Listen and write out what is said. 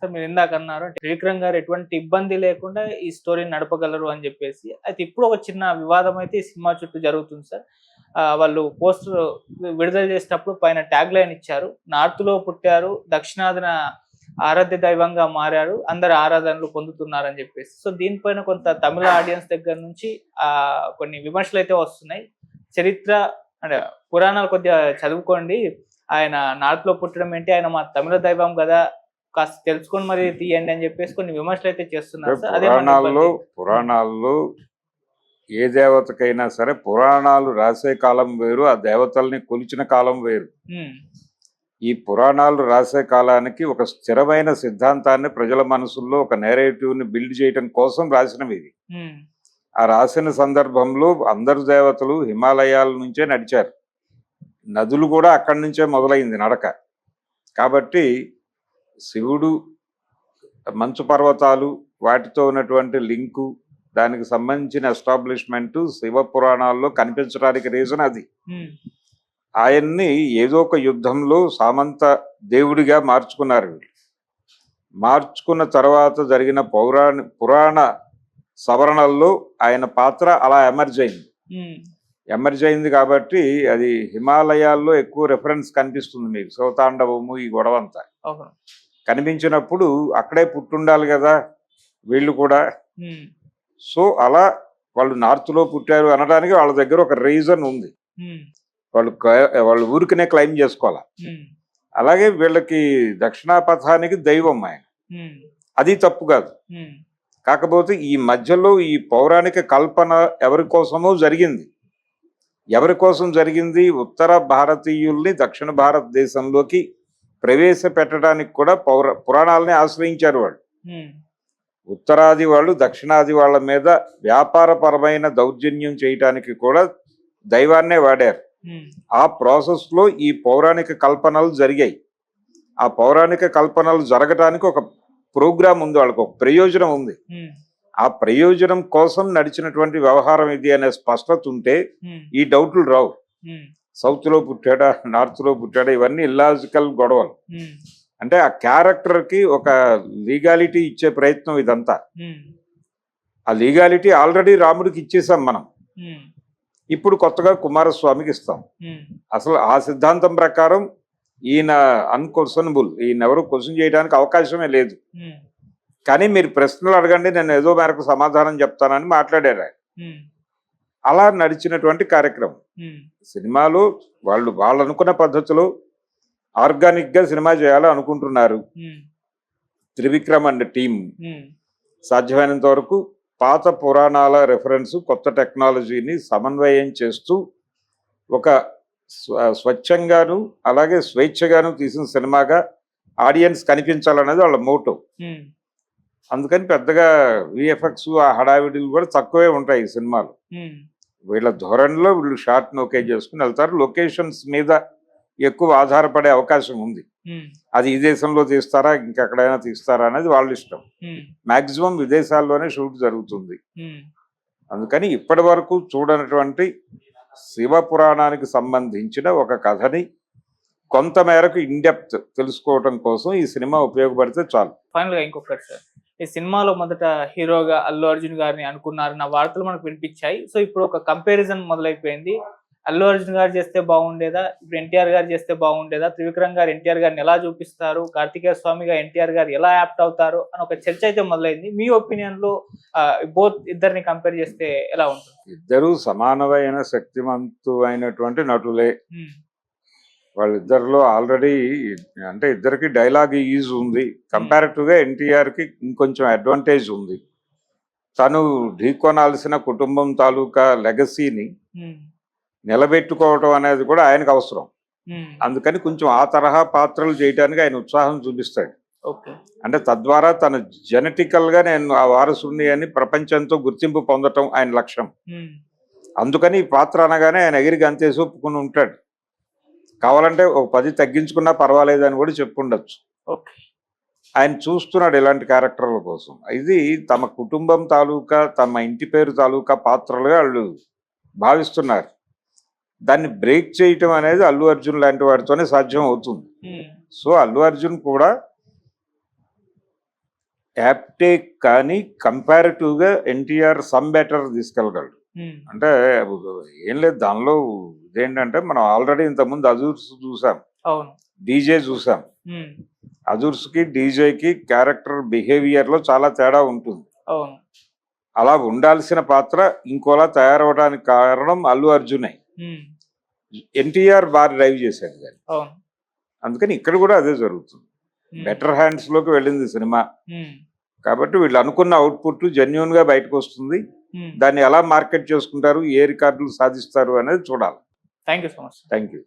Sir మీరు ఇందాక అన్నారు త్రివిక్రమ్ గారు ఎటువంటి ఇబ్బంది లేకుండా ఈ స్టోరీని నడపగలరు అని చెప్పేసి. అయితే ఇప్పుడు ఒక చిన్న వివాదం అయితే ఈ సినిమా చుట్టూ జరుగుతుంది సార్. వాళ్ళు పోస్టర్ విడుదల చేసేటప్పుడు పైన ట్యాగ్ లైన్ ఇచ్చారు. నార్త్‌లో పుట్టారు, దక్షిణాదిన ఆరాధ్య దైవంగా మారారు, అందరు ఆరాధనలు పొందుతున్నారని చెప్పేసి. సో దీనిపైన కొంత తమిళ ఆడియన్స్ దగ్గర నుంచి కొన్ని విమర్శలైతే వస్తున్నాయి. చరిత్ర అంటే పురాణాలు కొద్దిగా చదువుకోండి. ఆయన నార్త్‌లో పుట్టడం ఏంటి? ఆయన మా తమిళ దైవం గదా! కాస్త తెలుసుకొని మరి తీయండి అని చెప్పేసి కొన్ని విమర్శలైతే చేస్తున్నారు సార్. పురాణాల్లో ఏ దేవతకైనా సరే పురాణాలు రాసే కాలం వేరు, ఆ దేవతల్ని కొలిచిన కాలం వేరు. ఈ పురాణాలు రాసే కాలానికి ఒక స్థిరమైన సిద్ధాంతాన్ని ప్రజల మనసుల్లో ఒక నేరేటివ్ని బిల్డ్ చేయడం కోసం రాసినవి ఇది. ఆ రాసిన సందర్భంలో అందరు దేవతలు హిమాలయాల నుంచే నడిచారు, నదులు కూడా అక్కడి నుంచే మొదలైంది నడక. కాబట్టి శివుడు, మంచు పర్వతాలు, వాటితో ఉన్నటువంటి లింకు, దానికి సంబంధించిన ఎస్టాబ్లిష్మెంట్ శివ పురాణాల్లో కనిపించడానికి రీజన్ అది. ఆయన్ని ఏదో ఒక యుద్ధంలో సామంత దేవుడిగా మార్చుకున్నారు. మార్చుకున్న తర్వాత జరిగిన పురాణ సవరణల్లో ఆయన పాత్ర అలా ఎమర్జ్ అయింది కాబట్టి అది హిమాలయాల్లో ఎక్కువ రెఫరెన్స్ కనిపిస్తుంది మీకు. శివతాండవము, ఈ గొడవంతా కనిపించినప్పుడు అక్కడే పుట్టుండాలి కదా వీళ్ళు కూడా. సో అలా వాళ్ళు నార్త్లో పుట్టారు అనడానికి వాళ్ళ దగ్గర ఒక రీజన్ ఉంది. వాళ్ళు ఊరికనే క్లైమ్ చేసుకోవాలి. అలాగే వీళ్ళకి దక్షిణాపథానికి దైవం ఆయన, అది తప్పు కాదు. కాకపోతే ఈ మధ్యలో ఈ పౌరాణిక కల్పన ఎవరి కోసమో జరిగింది. ఎవరి కోసం జరిగింది? ఉత్తర భారతీయుల్ని దక్షిణ భారతదేశంలోకి ప్రవేశపెట్టడానికి కూడా పురాణాలని ఆశ్రయించారు వాళ్ళు. ఉత్తరాది వాళ్ళు దక్షిణాది వాళ్ళ మీద వ్యాపారపరమైన దౌర్జన్యం చేయటానికి కూడా దైవాన్నే వాడారు. ఆ ప్రాసెస్ లో ఈ పౌరాణిక కల్పనలు జరిగాయి. ఆ పౌరాణిక కల్పనలు జరగటానికి ఒక ప్రోగ్రామ్ ఉంది, వాళ్ళకి ఒక ప్రయోజనం ఉంది. ఆ ప్రయోజనం కోసం నడిచినటువంటి వ్యవహారం ఇది అనే స్పష్టత ఉంటే ఈ డౌట్లు రావు. సౌత్ లో పుట్టాడా, నార్త్ లో పుట్టాడా, ఇవన్నీ ఇల్లాజికల్ గొడవలు. అంటే ఆ క్యారెక్టర్ కి ఒక లీగాలిటీ ఇచ్చే ప్రయత్నం ఇదంతా. ఆ లీగాలిటీ ఆల్రెడీ రాముడికి ఇచ్చేసాం మనం, ఇప్పుడు కొత్తగా కుమారస్వామికి ఇస్తాం. అసలు ఆ సిద్ధాంతం ప్రకారం ఈయన అన్క్వశ్చనబుల్, ఈయన ఎవరు క్వశ్చన్ చేయడానికి అవకాశమే లేదు. కానీ మీరు ప్రశ్నలు అడగండి, నేను ఏదో మేరకు సమాధానం చెప్తానని మాట్లాడారు ఆయన. అలా నడిచినటువంటి కార్యక్రమం. సినిమాలో వాళ్ళు అనుకున్న పద్ధతిలో ఆర్గానిక్ గా సినిమా చేయాలని అనుకుంటున్నారు. త్రివిక్రమ్ అండ్ టీమ్ సాధ్యమైనంత వరకు పాత పురాణాల రెఫరెన్స్, కొత్త టెక్నాలజీని సమన్వయం చేస్తూ ఒక స్వచ్ఛంగాను అలాగే స్వేచ్ఛగాను తీసిన సినిమాగా ఆడియన్స్ కనిపించాలనేది వాళ్ళ మోటో. అందుకని పెద్దగా విఎఫ్ఎక్స్ ఆ హడావిడిలు కూడా తక్కువే ఉంటాయి ఈ సినిమాలు. వీళ్ళ ధోరణిలో వీళ్ళు షార్ట్ని ఓకే చేసుకుని వెళ్తారు. లొకేషన్స్ మీద ఎక్కువ ఆధారపడే అవకాశం ఉంది. అది ఈ దేశంలో తీస్తారా ఇంకెక్కడైనా తీస్తారా అనేది వాళ్ళ ఇష్టం. మాక్సిమం విదేశాల్లోనే షూట్ జరుగుతుంది. అందుకని ఇప్పటి వరకు చూడనటువంటి శివ పురాణానికి సంబంధించిన ఒక కథని కొంతమేరకు ఇన్డెప్త్ తెలుసుకోవటం కోసం ఈ సినిమా ఉపయోగపడితే చాలు. ఫైనల్ గా ఇంకొకటి సార్, ఈ సినిమాలో మొదట హీరోగా అల్లు అర్జున్ గారిని అనుకున్నారు నా వార్తలు మనకు వినిపించాయి. సో ఇప్పుడు ఒక కంపారిజన్ మొదలైపోయింది. అల్లు అర్జున్ గారు చేస్తే బాగుండేదా, ఇప్పుడు ఎన్టీఆర్ గారు చేస్తే బాగుండేదా, త్రివిక్రమ్ గారు ఎన్టీఆర్ గారిని ఎలా చూపిస్తారు, కార్తికేయ స్వామిగా ఎన్టీఆర్ గారు ఎలా యాప్ట్ అవుతారు అని ఒక చర్చ అయితే మొదలైంది. మీ ఒపీనియన్ లో ఇద్దరిని కంపేర్ చేస్తే ఎలా ఉంటుంది? ఇద్దరు సమానమైన శక్తివంతుమైనటువంటి నటులే. వాళ్ళిద్దరిలో ఆల్రెడీ అంటే ఇద్దరికి డైలాగ్ ఈజ్ ఉంది. కంపారిటివ్ గా ఎన్టీఆర్ కి ఇంకొంచెం అడ్వాంటేజ్ ఉంది. తను ఢీకొనాల్సిన కుటుంబం తాలూకా లెగసీని నిలబెట్టుకోవటం అనేది కూడా ఆయనకు అవసరం. అందుకని కొంచెం ఆ తరహా పాత్రలు చేయడానికి ఆయన ఉత్సాహం చూపిస్తాడు. అంటే తద్వారా తన జెనెటికల్ గా నేను ఆ వారసుని అని ప్రపంచంతో గుర్తింపు పొందటం ఆయన లక్ష్యం. అందుకని ఈ పాత్ర అనగానే ఆయన ఎగిరి గంతేసి ఒప్పుకుని ఉంటాడు. కావాలంటే ఒక 10 తగ్గించుకున్నా పర్వాలేదని కూడా చెప్పుండొచ్చు. ఆయన చూస్తున్నాడు ఇలాంటి క్యారెక్టర్ల కోసం. ఇది తమ కుటుంబం తాలూకా, తమ ఇంటి పేరు తాలూకా పాత్రలుగా వాళ్ళు భావిస్తున్నారు. దాన్ని బ్రేక్ చేయటం అనేది అల్లు అర్జున్ లాంటి వాడితోనే సాధ్యం అవుతుంది. సో అల్లు అర్జున్ కూడా యాప్టే కానీ కంపారిటివ్గా ఎన్టీఆర్ సమ్ బెటర్ తీసుకెళ్ళగలడు. ఉమ్, అంటే ఏం లేదు దానిలో ఇదేంటంటే మనం ఆల్రెడీ ఇంతకుముందు అజూర్స్ చూసాం, అవును. డీజే చూసాం. ఉమ్, అజూర్స్కి డీజేకి క్యారెక్టర్ బిహేవియర్లో చాలా తేడా ఉంటుంది. అవును. అలా ఉండాల్సిన పాత్ర ఇంకోలా తయారవడానికి కారణం అల్లు అర్జునే. ఉమ్, ఎన్టీఆర్ బాగా డ్రైవ్ చేశాడు దాన్ని. అవును. అందుకని ఇక్కడ కూడా అదే జరుగుతుంది. ఉమ్, బెటర్ హ్యాండ్స్లోకి వెళ్ళింది సినిమా. ఉమ్, కాబట్టి వీళ్ళు అనుకున్న అవుట్పుట్ జెన్యున్గా బయటకు వస్తుంది. ఉమ్. దాన్ని ఎలా మార్కెట్ చేసుకుంటారు, ఏ రికార్డులు సాధిస్తారు అనేది చూడాలి. Thank you so much. Thank you.